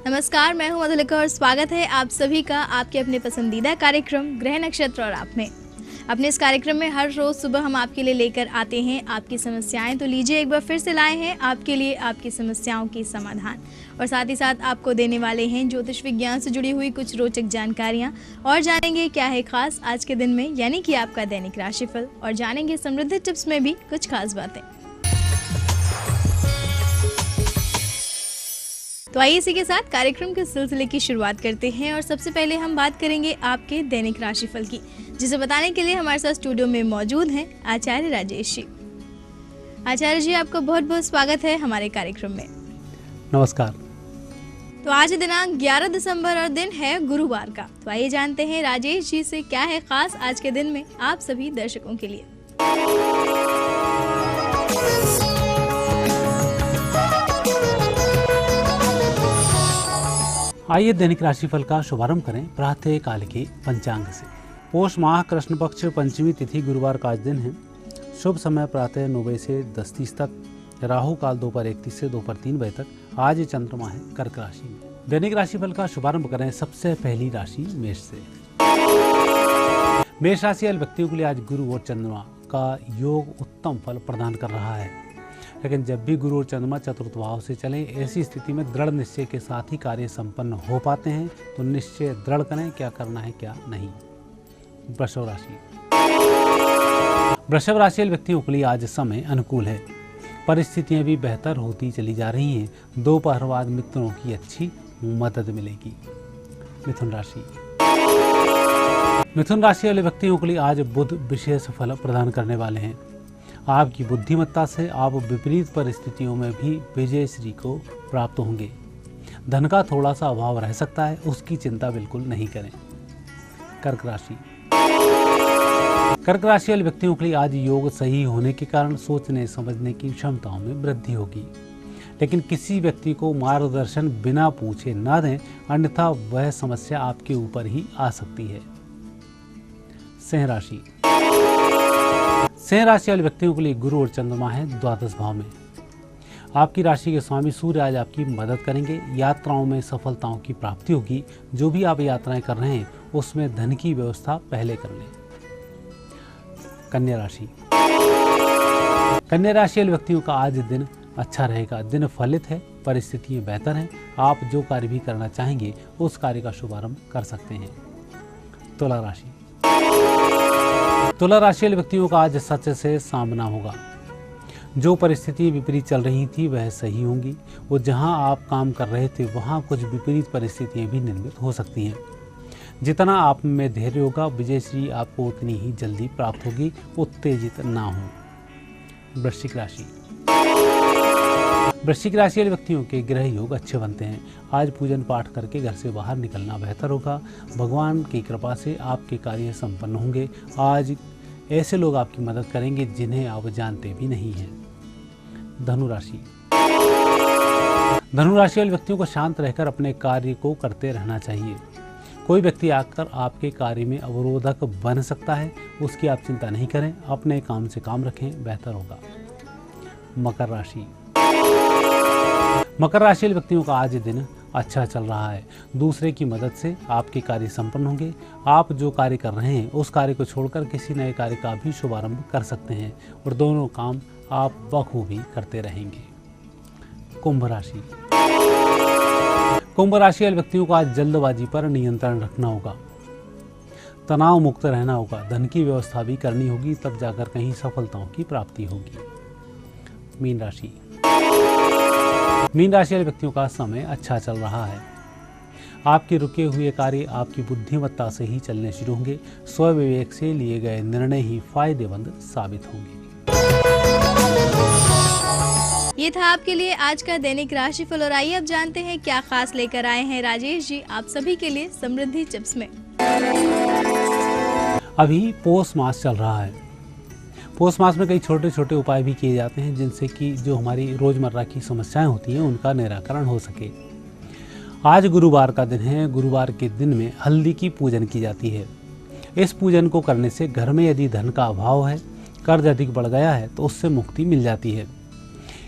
नमस्कार, मैं हूं मधुलिका और स्वागत है आप सभी का आपके अपने पसंदीदा कार्यक्रम ग्रह नक्षत्र और आप में। अपने इस कार्यक्रम में हर रोज़ सुबह हम आपके लिए लेकर आते हैं आपकी समस्याएं। तो लीजिए, एक बार फिर से लाए हैं आपके लिए आपकी समस्याओं की समाधान और साथ ही साथ आपको देने वाले हैं ज्योतिष विज्ञान से जुड़ी हुई कुछ रोचक जानकारियां और जानेंगे क्या है खास आज के दिन में, यानी कि आपका दैनिक राशिफल, और जानेंगे समृद्धि टिप्स में भी कुछ खास बातें। तो आइए इसी के साथ कार्यक्रम के सिलसिले की शुरुआत करते हैं और सबसे पहले हम बात करेंगे आपके दैनिक राशिफल की, जिसे बताने के लिए हमारे साथ स्टूडियो में मौजूद हैं आचार्य राजेश जी। आचार्य जी, आपका बहुत बहुत स्वागत है हमारे कार्यक्रम में। नमस्कार। तो आज दिनांक 11 दिसंबर और दिन है गुरुवार का। तो आइए जानते हैं राजेश जी से क्या है खास आज के दिन में आप सभी दर्शकों के लिए। आइए दैनिक राशिफल का शुभारंभ करें प्रातः काल के पंचांग से। पोष माह कृष्ण पक्ष पंचमी तिथि गुरुवार का आज दिन है। शुभ समय प्रातः 9 बजे से 10:30 तक, राहु काल दोपहर 1:30 से दोपहर 3 बजे तक। आज चंद्रमा है कर्क राशि में। दैनिक राशिफल का शुभारंभ करें सबसे पहली राशि मेष से। मेष राशि वाले व्यक्तियों के लिए आज गुरु और चंद्रमा का योग उत्तम फल प्रदान कर रहा है, लेकिन जब भी गुरु और चंद्रमा चतुर्थ भाव से चलें, ऐसी स्थिति में दृढ़ निश्चय के साथ ही कार्य संपन्न हो पाते हैं। तो निश्चय दृढ़ करें क्या करना है क्या नहीं। वृषभ राशि। वृषभ राशि वाले व्यक्तियों के लिए आज समय अनुकूल है, परिस्थितियां भी बेहतर होती चली जा रही हैं। दोपहर बाद मित्रों की अच्छी मदद मिलेगी। मिथुन राशि। मिथुन राशि वाले व्यक्तियों के लिए आज बुध विशेष फल प्रदान करने वाले हैं। आपकी बुद्धिमत्ता से आप विपरीत परिस्थितियों में भी विजय श्री को प्राप्त होंगे। धन का थोड़ा सा अभाव रह सकता है, उसकी चिंता बिल्कुल नहीं करें। कर्क राशि। कर्क राशि वाले व्यक्तियों के लिए आज योग सही होने के कारण सोचने समझने की क्षमताओं में वृद्धि होगी, लेकिन किसी व्यक्ति को मार्गदर्शन बिना पूछे न दें, अन्यथा वह समस्या आपके ऊपर ही आ सकती है। सिंह राशि। सिंह राशि वाले व्यक्तियों के लिए गुरु और चंद्रमा है द्वादश भाव में। आपकी राशि के स्वामी सूर्य आज आपकी मदद करेंगे। यात्राओं में सफलताओं की प्राप्ति होगी। जो भी आप यात्राएं कर रहे हैं उसमें धन की व्यवस्था पहले कर लें। कन्या राशि। कन्या राशि वाले व्यक्तियों का आज दिन अच्छा रहेगा। दिन फलित है, परिस्थितियां बेहतर हैं। आप जो कार्य भी करना चाहेंगे उस कार्य का शुभारंभ कर सकते हैं। तुला राशि। तुला राशि वाले व्यक्तियों का आज सच से सामना होगा। जो परिस्थिति विपरीत चल रही थी वह सही होंगी। वो जहां आप काम कर रहे थे वहां कुछ विपरीत परिस्थितियां भी निर्मित हो सकती हैं। जितना आप में धैर्य होगा, विजयश्री आपको उतनी ही जल्दी प्राप्त होगी। उत्तेजित ना हो। वृश्चिक राशि। वृश्चिक राशि वाले व्यक्तियों के ग्रह योग अच्छे बनते हैं। आज पूजन पाठ करके घर से बाहर निकलना बेहतर होगा। भगवान की कृपा से आपके कार्य संपन्न होंगे। आज ऐसे लोग आपकी मदद करेंगे जिन्हें आप जानते भी नहीं हैं। धनु राशि। धनु राशि वाले व्यक्तियों को शांत रहकर अपने कार्य को करते रहना चाहिए। कोई व्यक्ति आकर आपके कार्य में अवरोधक बन सकता है, उसकी आप चिंता नहीं करें। अपने काम से काम रखें, बेहतर होगा। मकर राशि। मकर राशि वाले व्यक्तियों का आज दिन अच्छा चल रहा है। दूसरे की मदद से आपके कार्य संपन्न होंगे। आप जो कार्य कर रहे हैं उस कार्य को छोड़कर किसी नए कार्य का भी शुभारंभ कर सकते हैं और दोनों काम आप बखूबी करते रहेंगे। कुंभ राशि। कुंभ राशि वाले व्यक्तियों को आज जल्दबाजी पर नियंत्रण रखना होगा। तनाव मुक्त रहना होगा। धन की व्यवस्था भी करनी होगी, तब जाकर कहीं सफलताओं की प्राप्ति होगी। मीन राशि। मीन राशि वाले व्यक्तियों का समय अच्छा चल रहा है। आपके रुके हुए कार्य आपकी बुद्धिमत्ता से ही चलने शुरू होंगे। स्वविवेक से लिए गए निर्णय ही फायदेमंद साबित होंगे। ये था आपके लिए आज का दैनिक राशिफल और आइए अब जानते हैं क्या खास लेकर आए हैं राजेश जी आप सभी के लिए समृद्धि टिप्स में। अभी पोष मास चल रहा है। पोष मास में कई छोटे छोटे उपाय भी किए जाते हैं जिनसे कि जो हमारी रोजमर्रा की समस्याएं होती हैं उनका निराकरण हो सके। आज गुरुवार का दिन है। गुरुवार के दिन में हल्दी की पूजन की जाती है। इस पूजन को करने से घर में यदि धन का अभाव है, कर्ज अधिक बढ़ गया है तो उससे मुक्ति मिल जाती है।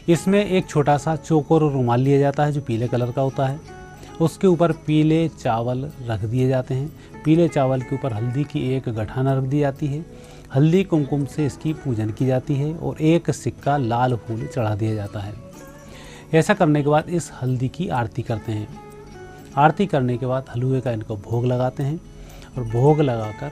इसमें एक छोटा सा चौकोर रुमाल लिया जाता है जो पीले कलर का होता है उसके ऊपर पीले चावल रख दिए जाते हैं। पीले चावल के ऊपर हल्दी की एक गठाना रख दी जाती है। हल्दी कुमकुम से इसकी पूजन की जाती है और एक सिक्का लाल फूल चढ़ा दिया जाता है। ऐसा करने के बाद इस हल्दी की आरती करते हैं। आरती करने के बाद हलवे का इनको भोग लगाते हैं और भोग लगाकर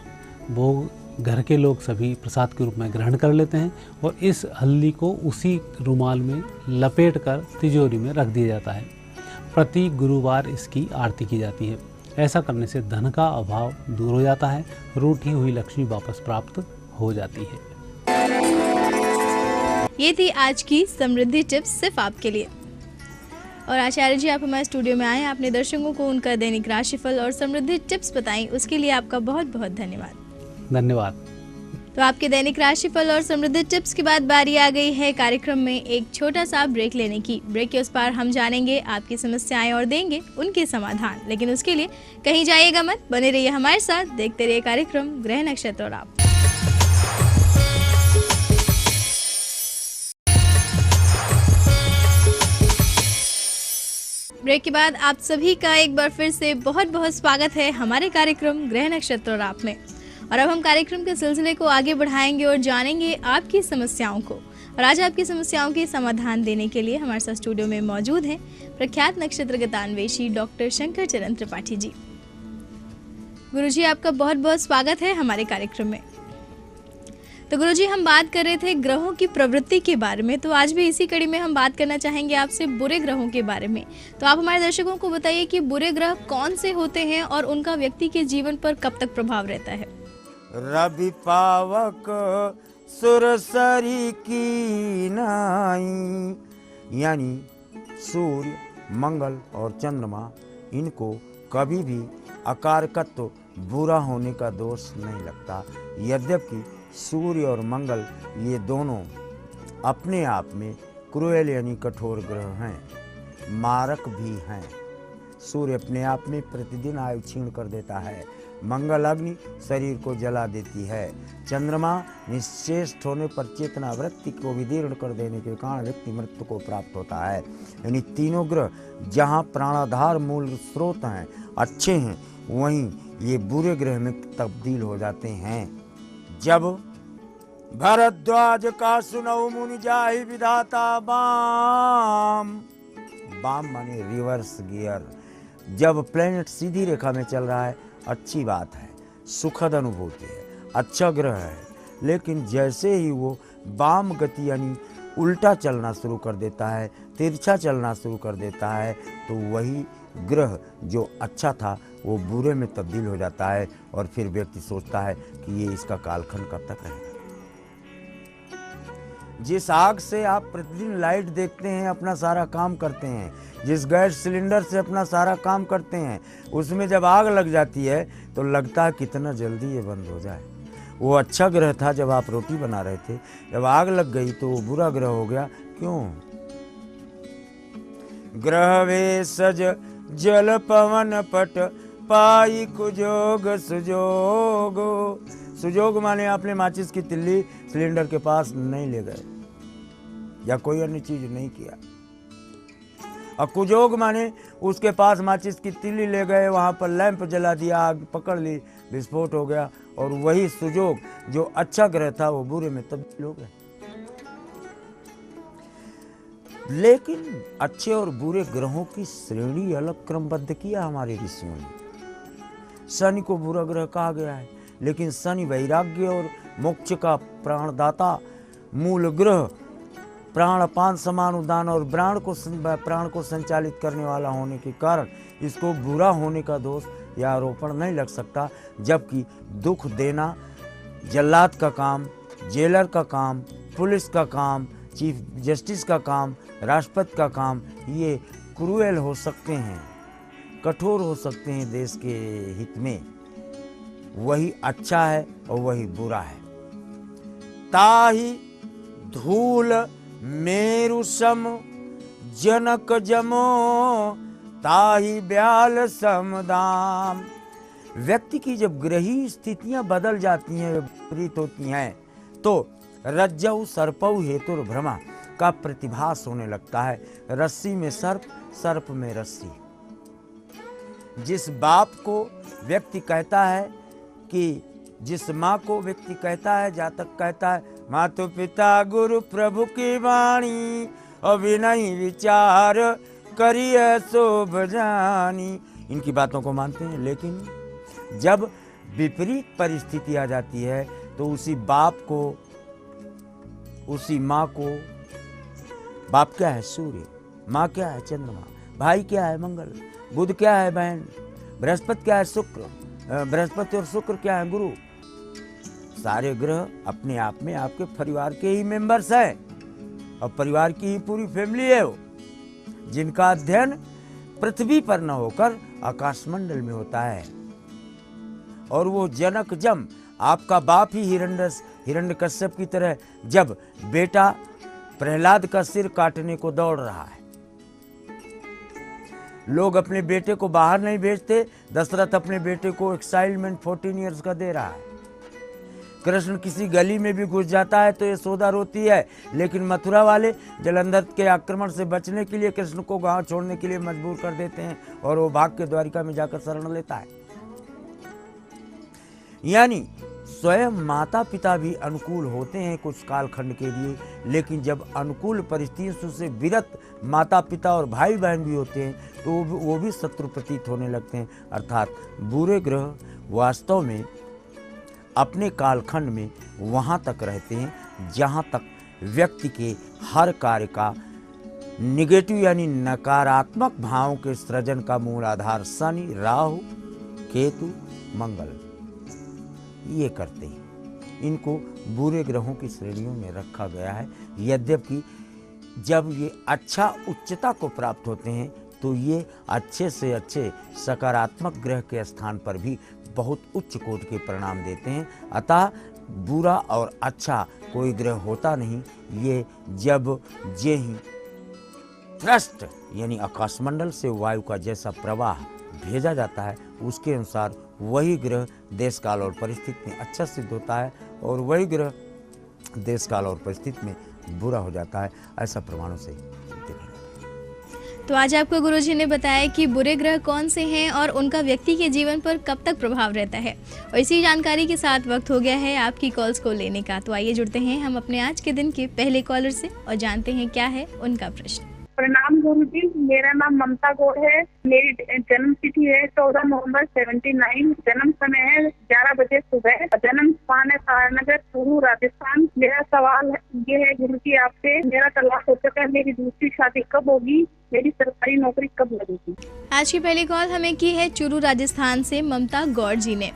भोग घर के लोग सभी प्रसाद के रूप में ग्रहण कर लेते हैं और इस हल्दी को उसी रुमाल में लपेट कर तिजोरी में रख दिया जाता है। प्रति गुरुवार इसकी आरती की जाती है। ऐसा करने से धन का अभाव दूर हो जाता है, रूठी हुई लक्ष्मी वापस प्राप्त हो जाती है। ये थी आज की समृद्धि टिप्स सिर्फ आपके लिए। और आचार्य जी, आप हमारे स्टूडियो में आए, आपने दर्शकों को उनका दैनिक राशिफल और समृद्धि टिप्स बताई, उसके लिए आपका बहुत बहुत धन्यवाद। धन्यवाद। तो आपके दैनिक राशिफल और समृद्धि टिप्स के बाद बारी आ गई है कार्यक्रम में एक छोटा सा ब्रेक लेने की। ब्रेक के उस पार हम जानेंगे आपकी समस्याएं और देंगे उनके समाधान, लेकिन उसके लिए कहीं जाइएगा मत, बने रहिए हमारे साथ, देखते रहिए कार्यक्रम ग्रह नक्षत्र और आप। ब्रेक के बाद आप सभी का एक बार फिर से बहुत बहुत स्वागत है हमारे कार्यक्रम ग्रह नक्षत्र और आप में। और अब हम कार्यक्रम के सिलसिले को आगे बढ़ाएंगे और जानेंगे आपकी समस्याओं को। और आज आपकी समस्याओं के समाधान देने के लिए हमारे साथ स्टूडियो में मौजूद हैं प्रख्यात नक्षत्र गतान्वेषी डॉक्टर शंकर चरण त्रिपाठी जी। गुरुजी, आपका बहुत बहुत स्वागत है हमारे कार्यक्रम में। तो गुरुजी, हम बात कर रहे थे ग्रहों की प्रवृत्ति के बारे में, तो आज भी इसी कड़ी में हम बात करना चाहेंगे आपसे बुरे ग्रहों के बारे में। तो आप हमारे दर्शकों को बताइए कि बुरे ग्रह कौन से होते हैं और उनका व्यक्ति के जीवन पर कब तक प्रभाव रहता है। रवि पावक सुरसरी की नाई, यानी सूर्य, मंगल और चंद्रमा, इनको कभी भी अकारकत्व बुरा होने का दोष नहीं लगता। यद्यपि सूर्य और मंगल ये दोनों अपने आप में क्रूएल यानी कठोर ग्रह हैं, मारक भी हैं। सूर्य अपने आप में प्रतिदिन आयु क्षीण कर देता है। मंगल अग्नि शरीर को जला देती है। चंद्रमा निश्चेष्ट होने पर चेतना वृत्ति को विदीर्ण कर देने के कारण व्यक्ति मृत्यु को प्राप्त होता है। यानी तीनों ग्रह जहाँ प्राणाधार मूल स्रोत हैं, अच्छे हैं, वहीं ये बुरे ग्रह में तब्दील हो जाते हैं। जब भरद्वाज का सुनऊ मुनि जाहि विधाता बाम, बाम माने रिवर्स गियर। जब प्लेनेट सीधी रेखा में चल रहा है, अच्छी बात है, सुखद अनुभूति है, अच्छा ग्रह है। लेकिन जैसे ही वो वाम गति यानी उल्टा चलना शुरू कर देता है, तिरछा चलना शुरू कर देता है, तो वही ग्रह जो अच्छा था वो बुरे में तब्दील हो जाता है। और फिर व्यक्ति सोचता है कि ये इसका कालखंड कब तक रहेगा। जिस आग से आप प्रतिदिन लाइट देखते हैं, अपना सारा काम करते हैं, जिस गैस सिलेंडर से अपना सारा काम करते हैं, उसमें जब आग लग जाती है तो लगता है कितना जल्दी ये बंद हो जाए। वो अच्छा ग्रह था जब आप रोटी बना रहे थे, जब आग लग गई तो वो बुरा ग्रह हो गया। क्यों? ग्रह वे सज जल पवन पट पाई कुजोग सुजोगो। सुजोग माने आपने माचिस की तिल्ली सिलेंडर के पास नहीं ले गए या कोई अन्य चीज नहीं किया। और कुजोग माने उसके पास माचिस की तिल्ली ले गए, वहां पर लैंप जला दिया, आग पकड़ ली, विस्फोट हो गया। और वही सुजोग जो अच्छा ग्रह था वो बुरे में तब्दील हो गया। लेकिन अच्छे और बुरे ग्रहों की श्रेणी अलग क्रमबद्ध किया हमारे ऋषियों ने। शनि को बुरा ग्रह कहा गया है, लेकिन शनि वैराग्य और मोक्ष का प्राणदाता, मूल ग्रह, प्राणपान समान उदान और प्राण को संचालित करने वाला होने के कारण इसको बुरा होने का दोष या आरोपण नहीं लग सकता। जबकि दुख देना जल्लाद का काम, जेलर का काम, पुलिस का काम, चीफ जस्टिस का काम, राष्ट्रपति का काम, ये क्रूएल हो सकते हैं, कठोर हो सकते हैं देश के हित में। वही अच्छा है और वही बुरा है। ताहि धूल मेरु सम जनक जमो, ताहि ब्याल समदाम। व्यक्ति की जब ग्रही स्थितियां बदल जाती हैं, विपरीत होती हैं, तो रज्जौ सर्पौ हेतुर भ्रमा का प्रतिभास होने लगता है। रस्सी में सर्प, सर्प में रस्सी। जिस बाप को व्यक्ति कहता है कि जिस माँ को व्यक्ति कहता है, जातक कहता है, मातु पिता गुरु प्रभु की वाणी, अभी नहीं विचार करिए सो बजानी, इनकी बातों को मानते हैं। लेकिन जब विपरीत परिस्थिति आ जाती है तो उसी बाप को, उसी माँ को, बाप क्या है सूर्य, माँ क्या है चंद्रमा, भाई क्या है मंगल, बुध क्या है बहन, बृहस्पति क्या है शुक्र, बृहस्पति और शुक्र क्या है गुरु। सारे ग्रह अपने आप में आपके परिवार के ही मेंबर्स हैं और परिवार की ही पूरी फैमिली है वो, जिनका अध्ययन पृथ्वी पर न होकर आकाशमंडल में होता है। और वो जनक जम, आपका बाप ही हिरण्यकश्यप की तरह जब बेटा प्रहलाद का सिर काटने को दौड़ रहा है, लोग अपने बेटे को बाहर नहीं भेजते, दशरथ अपने बेटे को एक्साइलमेंट 14 ईयर्स का दे रहा है। कृष्ण किसी गली में भी घुस जाता है तो यशोदा रोती है, लेकिन मथुरा वाले जलंधर के आक्रमण से बचने के लिए कृष्ण को गांव छोड़ने के लिए मजबूर कर देते हैं और वो भाग के द्वारिका में जाकर शरण लेता है। यानी स्वयं माता पिता भी अनुकूल होते हैं कुछ कालखंड के लिए, लेकिन जब अनुकूल परिस्थितियों से विरत माता पिता और भाई बहन भी होते हैं तो वो भी शत्रु प्रतीत होने लगते हैं। अर्थात बुरे ग्रह वास्तव में अपने कालखंड में वहाँ तक रहते हैं जहाँ तक व्यक्ति के हर कार्य का निगेटिव यानी नकारात्मक भावों के सृजन का मूल आधार शनि, राहु, केतु, मंगल ये करते हैं। इनको बुरे ग्रहों की श्रेणियों में रखा गया है। यद्यपि जब ये अच्छा उच्चता को प्राप्त होते हैं तो ये अच्छे से अच्छे सकारात्मक ग्रह के स्थान पर भी बहुत उच्च कोटि के परिणाम देते हैं। अतः बुरा और अच्छा कोई ग्रह होता नहीं। ये जब जे ही थ्रस्ट यानी आकाशमंडल से वायु का जैसा प्रवाह भेजा जाता है उसके अनुसार वही ग्रह देश काल और परिस्थिति में अच्छा सिद्ध होता है और वही ग्रह देश काल और परिस्थिति में बुरा हो जाता है। ऐसा प्रमाणों से देखा जाता है। तो आज आपको गुरुजी ने बताया कि बुरे ग्रह कौन से हैं और उनका व्यक्ति के जीवन पर कब तक प्रभाव रहता है। और इसी जानकारी के साथ वक्त हो गया है आपकी कॉल्स को लेने का। तो आइए जुड़ते हैं हम अपने आज के दिन के पहले कॉलर से और जानते हैं क्या है उनका प्रश्न। प्रणाम गुरुजी, मेरा नाम ममता गौड़ है। मेरी जन्म तिथि है 14 नवंबर 79। जन्म समय है 11 बजे सुबह। जन्म स्थान है सारनगर, चूरू, राजस्थान। मेरा सवाल ये है गुरुजी आपसे, मेरा तलाक हो चुका है, मेरी दूसरी शादी कब होगी, मेरी सरकारी नौकरी कब लगेगी। आज की पहली कॉल हमें की है चूरू राजस्थान से ममता गौड़ जी ने।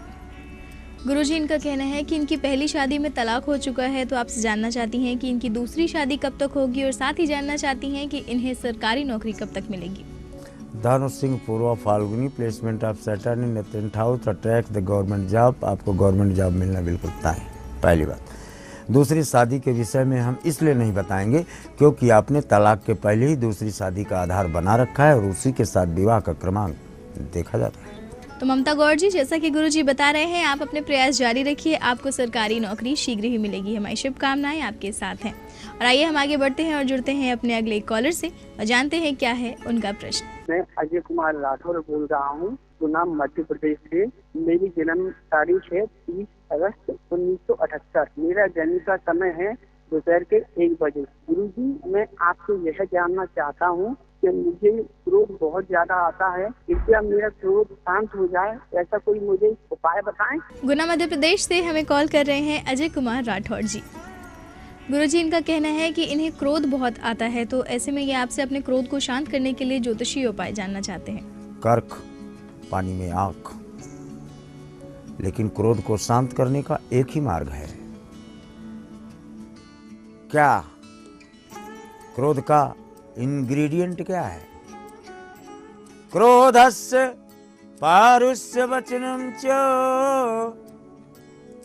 गुरुजी इनका कहना है कि इनकी पहली शादी में तलाक हो चुका है, तो आपसे जानना चाहती हैं कि इनकी दूसरी शादी कब तक होगी और साथ ही जानना चाहती हैं कि इन्हें सरकारी नौकरी कब तक मिलेगी। धनु सिंह पूर्वा फाल्गुनी, placement of Saturn in the 10th house attract the government job. आपको गवर्नमेंट जॉब मिलना बिल्कुल तय है, पहली बात। दूसरी शादी के विषय में हम इसलिए नहीं बताएंगे क्योंकि आपने तलाक के पहले ही दूसरी शादी का आधार बना रखा है और उसी के साथ विवाह का क्रमांक देखा जाता है। तो ममता गौड़ जी, जैसा कि गुरुजी बता रहे हैं, आप अपने प्रयास जारी रखिए, आपको सरकारी नौकरी शीघ्र ही मिलेगी। हमारी शुभकामनाएं आपके साथ हैं। और आइए हम आगे बढ़ते हैं और जुड़ते हैं अपने अगले कॉलर से और जानते हैं क्या है उनका प्रश्न। मैं अजय कुमार राठौर बोल रहा हूँ, गुना मध्य प्रदेश से। मेरी जन्म तारीख है 30 अगस्त 1978। मेरा जन्म का समय है दोपहर के 1 बजे। गुरुजी, मैं आपसे यह जानना चाहता हूँ कि मुझे क्रोध बहुत ज्यादा आता है, कृपया मेरा क्रोध शांत हो जाए, ऐसा कोई मुझे उपाय बताएं। गुना मध्य प्रदेश से हमें कॉल कर रहे हैं अजय कुमार राठौर जी। गुरुजी इनका कहना है कि इन्हें क्रोध बहुत आता है, तो ऐसे में ये आपसे अपने क्रोध को शांत करने के लिए ज्योतिषीय उपाय जानना चाहते हैं। कर्क, पानी में आंख। लेकिन क्रोध को शांत करने का एक ही मार्ग है। क्या क्रोध का इंग्रेडिएंट क्या है? क्रोधस्य पारुष्य वचनम च।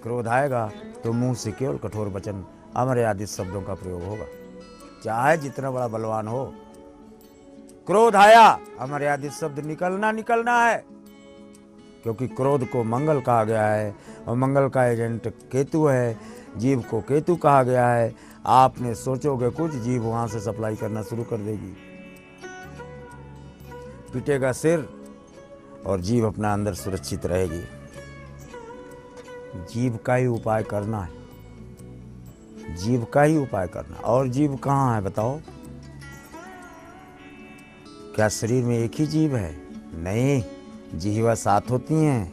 क्रोध आएगा तो मुंह से केवल कठोर वचन, अमर्यादित शब्दों का प्रयोग होगा, चाहे जितना बड़ा बलवान हो। क्रोध आया, अमर्यादित शब्द निकलना है, क्योंकि क्रोध को मंगल कहा गया है और मंगल का एजेंट केतु है। जीव को केतु कहा गया है। आपने सोचोगे कुछ, जीव वहां से सप्लाई करना शुरू कर देगी। पिटेगा सिर, और जीभ अपना अंदर सुरक्षित रहेगी। जीभ का ही उपाय करना है, जीभ का ही उपाय करना। और जीभ कहाँ है बताओ? क्या शरीर में एक ही जीभ है? नहीं, जिह्वा 7 होती हैं।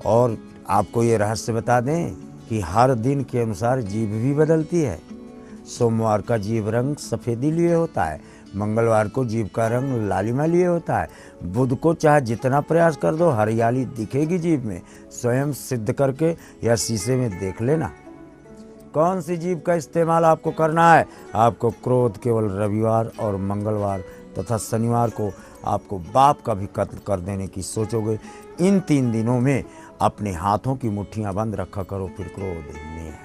और आपको ये रहस्य बता दें कि हर दिन के अनुसार जीभ भी बदलती है। सोमवार का जीभ रंग सफ़ेदी लिए होता है, मंगलवार को जीभ का रंग लालिमा लिए होता है, बुध को चाहे जितना प्रयास कर दो हरियाली दिखेगी जीभ में। स्वयं सिद्ध करके या शीशे में देख लेना। कौन सी जीभ का इस्तेमाल आपको करना है? आपको क्रोध केवल रविवार और मंगलवार तथा शनिवार को आपको बाप का भी कत्ल कर देने की सोचोगे। इन 3 दिनों में अपने हाथों की मुट्ठियां बंद रखा करो, फिर क्रोध में है।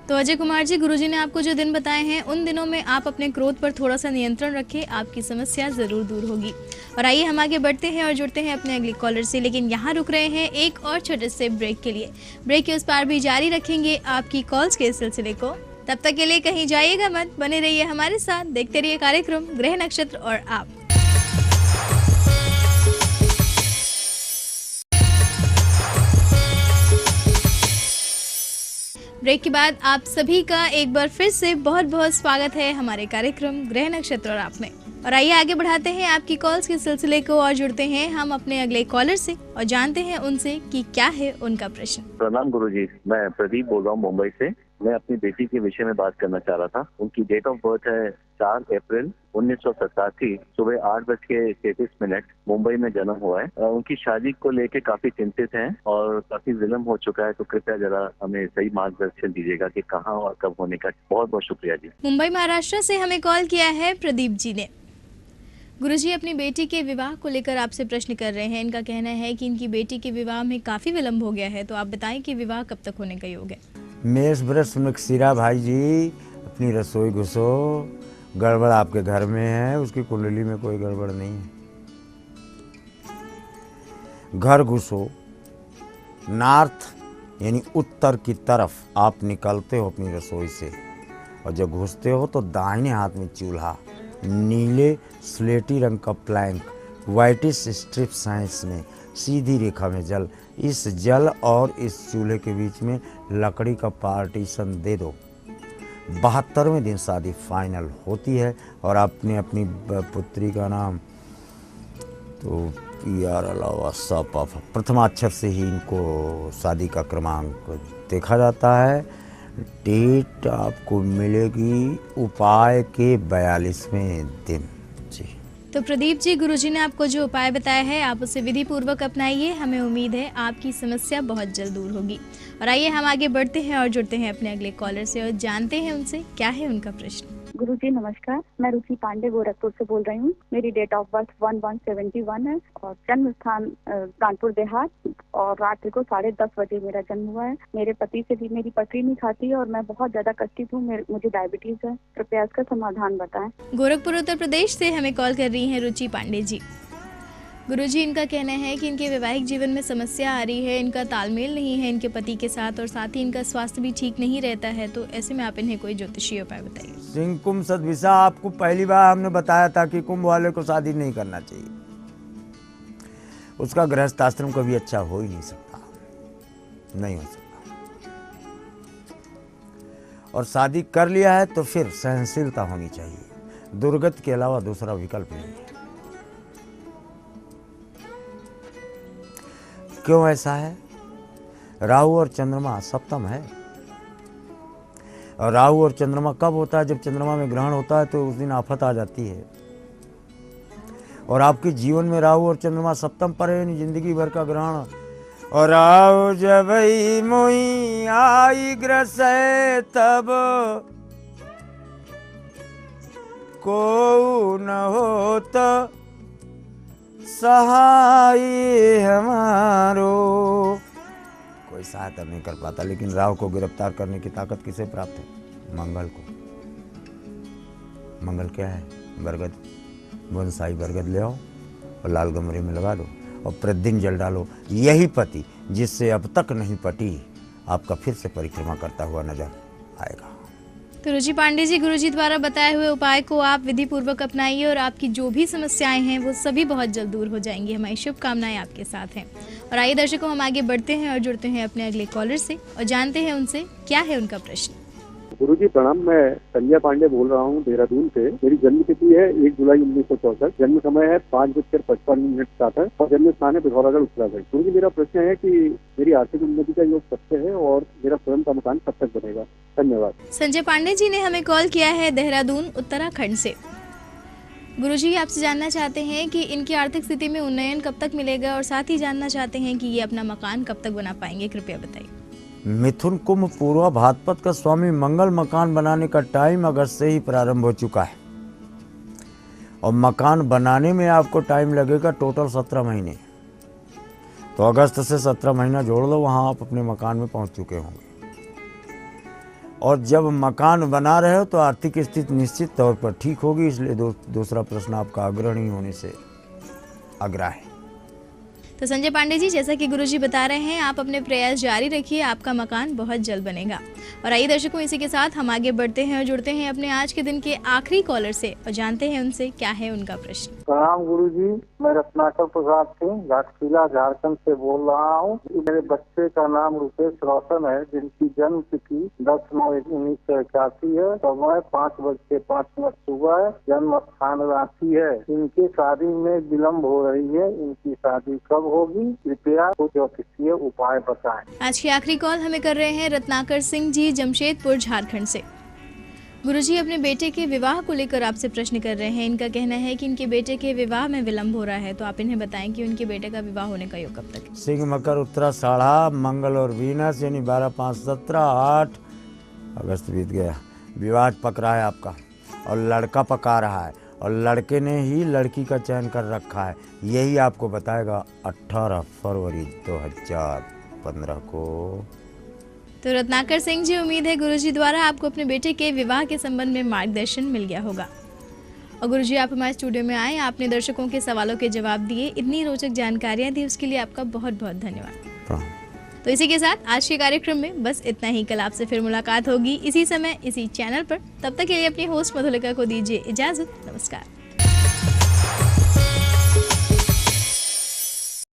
तो अजय कुमार जी, गुरुजी ने आपको जो दिन बताए हैं उन दिनों में आप अपने क्रोध पर थोड़ा सा नियंत्रण रखें, आपकी समस्या ज़रूर दूर होगी। और आइए हम आगे बढ़ते हैं और जुड़ते हैं अपने अगले कॉलर से, लेकिन यहाँ रुक रहे हैं एक और छोटे से ब्रेक के लिए। ब्रेक के उस पार भी जारी रखेंगे आपकी कॉल्स के सिलसिले को। तब तक के लिए कहीं जाइएगा मत, बने रहिए हमारे साथ, देखते रहिए कार्यक्रम ग्रह नक्षत्र और आप। ब्रेक के बाद आप सभी का एक बार फिर से बहुत बहुत स्वागत है हमारे कार्यक्रम ग्रह नक्षत्र और आप में। और आइए आगे बढ़ाते हैं आपकी कॉल्स के सिलसिले को और जुड़ते हैं हम अपने अगले कॉलर से और जानते हैं उनसे कि क्या है उनका प्रश्न। प्रणाम गुरुजी, मैं प्रदीप बोल रहा हूँ मुंबई से। मैं अपनी बेटी के विषय में बात करना चाह रहा था। उनकी डेट ऑफ बर्थ है 4 अप्रैल 1987, सुबह 8:33 मुंबई में जन्म हुआ है। उनकी शादी को लेके काफी चिंतित हैं और काफी विलम्ब हो चुका है, तो कृपया जरा हमें सही मार्गदर्शन दीजिएगा कि कहाँ और कब होने का। बहुत बहुत शुक्रिया जी। मुंबई महाराष्ट्र से हमें कॉल किया है प्रदीप जी ने। गुरुजी अपनी बेटी के विवाह को लेकर आपसे प्रश्न कर रहे हैं। इनका कहना है कि इनकी बेटी के विवाह में काफी विलम्ब हो गया है, तो आप बताएं कि विवाह कब तक होने का योग है। मेष वृष मृगशिरा भाई जी, अपनी रसोई घुसो। गड़बड़ आपके घर में है, उसकी कुंडली में कोई गड़बड़ नहीं है। घर घुसो, नॉर्थ यानी उत्तर की तरफ आप निकलते हो अपनी रसोई से, और जब घुसते हो तो दाहिने हाथ में चूल्हा, नीले स्लेटी रंग का प्लैंक, व्हाइटिश स्ट्रिप्स हैं इसमें, सीधी रेखा में जल। इस जल और इस चूल्हे के बीच में लकड़ी का पार्टीशन दे दो। 72वें दिन शादी फाइनल होती है। और आपने अपनी पुत्री का नाम तो यार अलावा प्रथमाक्षर से ही इनको शादी का क्रमांक देखा जाता है। डेट आपको मिलेगी उपाय के 42वें दिन जी। तो प्रदीप जी, गुरुजी ने आपको जो उपाय बताया है आप उसे विधि पूर्वक अपनाइए। हमें उम्मीद है आपकी समस्या बहुत जल्द दूर होगी। और आइए हम आगे बढ़ते हैं और जुड़ते हैं अपने अगले कॉलर से और जानते हैं उनसे क्या है उनका प्रश्न। गुरुजी नमस्कार, मैं रुचि पांडे गोरखपुर से बोल रही हूँ। मेरी डेट ऑफ बर्थ 1171 है और जन्म स्थान कानपुर देहात, और रात्रि को 10:30 बजे मेरा जन्म हुआ है। मेरे पति से भी मेरी पथरी नहीं खाती और मैं बहुत ज्यादा कष्टित हूँ। मुझे डायबिटीज है, कृपया इसका समाधान बताएं। गोरखपुर उत्तर प्रदेश से हमें कॉल कर रही हैं रुचि पांडे जी। गुरुजी, इनका कहना है कि इनके वैवाहिक जीवन में समस्या आ रही है, इनका तालमेल नहीं है इनके पति के साथ, और साथ ही इनका स्वास्थ्य भी ठीक नहीं रहता है। तो ऐसे में आप इन्हें कोई ज्योतिषीय उपाय बताइए। सिंह कुंभ सदविशा, आपको पहली बार हमने बताया था कि कुंभ वाले को शादी नहीं करना चाहिए। उसका गृहस्थ आश्रम कभी अच्छा हो ही नहीं सकता, नहीं हो सकता। और शादी कर लिया है तो फिर सहनशीलता होनी चाहिए। दुर्गति के अलावा दूसरा विकल्प नहीं है। क्यों ऐसा है? राहु और चंद्रमा सप्तम है। और राहु और चंद्रमा कब होता है? जब चंद्रमा में ग्रहण होता है तो उस दिन आफत आ जाती है। और आपके जीवन में राहु और चंद्रमा सप्तम पर है, जिंदगी भर का ग्रहण। और राहु जब मुई आई ग्रसे तब को न होता सहाय हमारो। कोई सहायता नहीं कर पाता, लेकिन राहु को गिरफ्तार करने की ताकत किसे प्राप्त है? मंगल को। मंगल क्या है? बरगद। बोनसाई बरगद ले आओ और लाल गमरे में लगा दो और प्रतिदिन जल डालो। यही पति जिससे अब तक नहीं पटी, आपका फिर से परिक्रमा करता हुआ नजर आएगा। तो रुचि पांडे जी, गुरुजी द्वारा बताए हुए उपाय को आप विधि पूर्वक अपनाइए और आपकी जो भी समस्याएं हैं वो सभी बहुत जल्द दूर हो जाएंगी। हमारी शुभकामनाएं आपके साथ हैं। और आइए दर्शकों, हम आगे बढ़ते हैं और जुड़ते हैं अपने अगले कॉलर से और जानते हैं उनसे क्या है उनका प्रश्न। गुरुजी प्रणाम, मैं संजय पांडे बोल रहा हूँ देहरादून से। मेरी जन्म तिथि है 1 जुलाई 1964। जन्म समय है 5:55 और जन्म स्थान है पिथौरागढ़ उत्तराखंड। गुरुजी मेरा प्रश्न है कि मेरी आर्थिक उन्नति का योग कब से है और मेरा स्वयं का मकान कब तक बनेगा? धन्यवाद। संजय पांडे जी ने हमें कॉल किया है देहरादून उत्तराखंड से। गुरुजी आपसे जानना चाहते हैं कि इनकी आर्थिक स्थिति में उन्नयन कब तक मिलेगा और साथ ही जानना चाहते हैं कि ये अपना मकान कब तक बना पाएंगे, कृपया बताइए। मिथुन कुंभ पूर्वा भाद्रपद का स्वामी मंगल मकान बनाने का टाइम अगस्त से ही प्रारंभ हो चुका है और मकान बनाने में आपको टाइम लगेगा टोटल 17 महीने। तो अगस्त से 17 महीना जोड़ लो, वहाँ आप अपने मकान में पहुँच चुके होंगे। और जब मकान बना रहे हो तो आर्थिक स्थिति निश्चित तौर पर ठीक होगी, इसलिए दूसरा प्रश्न आपका अग्रणी होने से आग्रह है। तो संजय पांडे जी, जैसा कि गुरुजी बता रहे हैं, आप अपने प्रयास जारी रखिए, आपका मकान बहुत जल्द बनेगा। और आइए दर्शकों, इसी के साथ हम आगे बढ़ते हैं और जुड़ते हैं अपने आज के दिन के आखिरी कॉलर से और जानते हैं उनसे क्या है उनका प्रश्न। प्रणाम गुरुजी, मैं रत्नाकर प्रसाद सिंह घाटशिला झारखंड से बोल रहा हूँ। मेरे बच्चे का नाम रुपेश रोशन है, जिनकी जन्म तिथि 10/9/1981 है। समय 5:05 सुबह है। जन्म स्थान रांची है। इनके शादी में विलम्ब हो रही है। इनकी शादी कब होगी? कृपया कुछ ज्योतिषीय उपाय बताएं। आज की आखिरी कॉल हमें कर रहे हैं रत्नाकर सिंह जी, जमशेदपुर झारखंड से। गुरुजी अपने बेटे के विवाह को लेकर आपसे प्रश्न कर रहे हैं। इनका कहना है कि इनके बेटे के विवाह में विलम्ब हो रहा है, तो आप इन्हें बताएं कि उनके बेटे का विवाह होने का योग कब तक है। सिंह मकर उत्तरा साढ़ा मंगल और वीनस यानी 12/5/17 8 अगस्त बीत गया। विवाह पक रहा है आपका और लड़का पका रहा है और लड़के ने ही लड़की का चयन कर रखा है। यही आपको बताएगा 18 फरवरी 2015 को। तो रत्नाकर सिंह जी, उम्मीद है गुरुजी द्वारा आपको अपने बेटे के विवाह के संबंध में मार्गदर्शन मिल गया होगा। और गुरुजी, आप हमारे स्टूडियो में आए, आपने दर्शकों के सवालों के जवाब दिए, इतनी रोचक जानकारियां दी, उसके लिए आपका बहुत बहुत धन्यवाद। तो इसी के साथ आज के कार्यक्रम में बस इतना ही। कल आपसे फिर मुलाकात होगी इसी समय इसी चैनल पर। तब तक के लिए अपनी होस्ट मधुलिका को दीजिए इजाजत। नमस्कार।